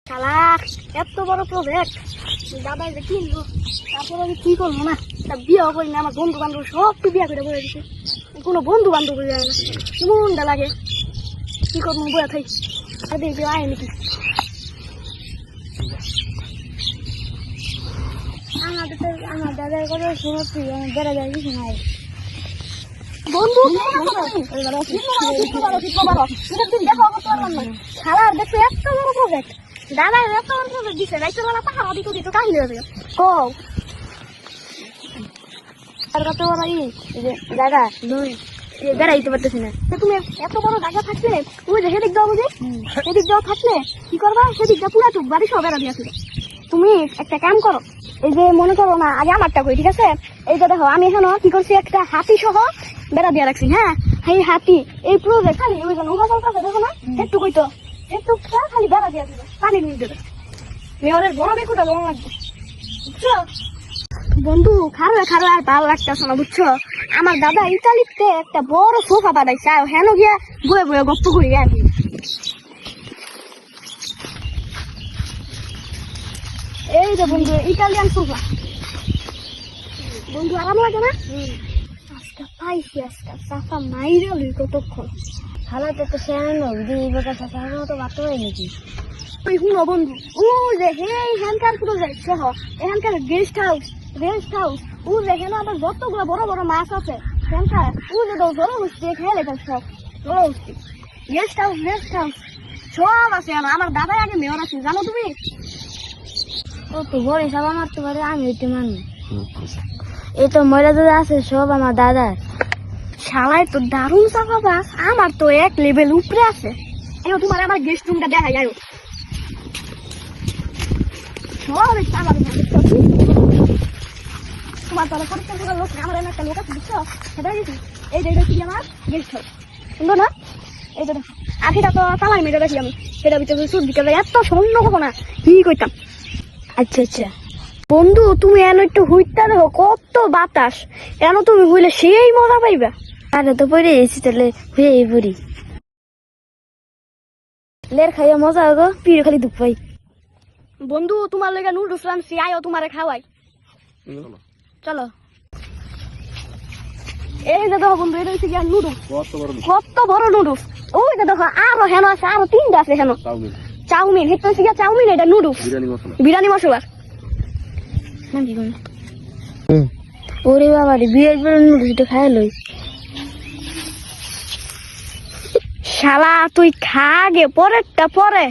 শালা এত বড় প্রজেক্ট দাদা যে কিনলো, তারপরে আমি কি করবো না, তা বিয়েও করি না। আমার বন্ধু বান্ধব সব তো বিয়ে করে বলে দিচ্ছে, কোনো বন্ধু বান্ধব যায় না, মনটা লাগে কি করবো বয়ে থাকি। আর দেখবি আয় নাকি আমার দাদার কথা শুনেছি, আমার বেড়া যায় কিছু নাই বন্ধু। খালার দেখছো এত বড় প্রজেক্ট, দাদা এত বড় প্রজেক্ট দিচ্ছে, রাইতের বেলা পাহাড় দিতে দিতে কাহিনী হয়ে যাবে। আর কত বড় দাদা বেড়াইতে পারতেছি না, তুমি এত বড় জায়গা থাকলে তুমি যে সেদিক যাও বুঝি, সেদিক যাও থাকলে কি করবা, সেদিকটা পুরা চুপ বাড়ি সব বেড়া দিয়ে তুমি একটা কাম করো, এই যে মনে করো না আগে আমারটা করি, ঠিক আছে? এই যে দেখো আমি এখনো কি করছি, একটা হাতি সহ বেড়া দিয়ে রাখছি। হ্যাঁ, এই হাতি এই প্রজেক্ট খালি ওই জন্য চলতেছে, দেখো না একটু কইতো একটু খালি বেড়া দিয়ে দিবে, পানি নিয়ে দেবে। মেয়রের বড় বেকুটা বড় লাগবে, বুঝছো বন্ধু? খারো খারো আর ভালো লাগতেছে না, বুঝছো? আমার দাদা ইতালিতে একটা বড় সোফা বানাইছে, হেন গিয়া বয়ে বয়ে গপ্প করি আর কি। এই যে বন্ধু ইটালিয়ান সোফা, বন্ধু আরাম লাগে না? আজকে পাইছি, আজকে চাপা মাইরে লই কতক্ষণ। হালাতে তো শেয়ার তো বাতো হয় নাকি? ওই শুনো বন্ধু, ও যে হ্যানকার পুরো যাচ্ছে, এখানকার গেস্ট হাউস ও যেখানে আবার যতগুলো বড় বড় মাছ আছে, সেখানকার ও যে জড়ো হচ্ছে খেলে সব জড়ো হচ্ছে। গেস্ট হাউস সব আছে। আমার দাদাই আগে মেয়র আছে, জানো তুমি? ও তো বড় সব আমার তো পারে, আমি ওইটা মানি। এই তো ময়লা দাদা আছে সব আমার দাদার। শালায় তো দারুণ চাপা বাস, আমার তো এক লেভেল উপরে আছে। এখন তোমার আমার গেস্ট রুমটা দেখা যায়, তোমার তাহলে পরিষ্কার করার লোক, আমার একটা লোক আছে, বুঝছো? সেটা গেছি এই যে কি আমার গেস্ট হাউস, সুন্দর না? এই যে দেখো, আর সেটা তো তালাই মেরে দেখি আমি, সেটা ভিতরে সুদ বিকেলে এত স্বর্ণ কখনো না কি কইতাম। আচ্ছা আচ্ছা বন্ধু, তুমি এন একটু হুইটটা দেখো, কত বাতাস, কেন তুমি হইলে সেই মজা পাইবা। আরে তো পড়ে এসেছি, তাহলে হয়ে পড়ি লের খাইয়া মজা গো, পিড়ে খালি দুঃখ পাই। বন্ধু তোমার লেগে নুডলস রানছি, আয়ো তোমারে খাওয়াই, চলো। এই যে দেখো বন্ধু, এটা হচ্ছে নুডলস, কত বড় নুডলস। ওই যে দেখো আরো হেন আছে, আরো তিনটা আছে হেন। চাউমিন, এটা হচ্ছে চাউমিন, এটা নুডলস বিরিয়ানি মশলা। ওরে বাবা রে, বিয়ের পরে নুডলস এটা খাই লই। শালা তুই খা গে, পরেরটা পরে।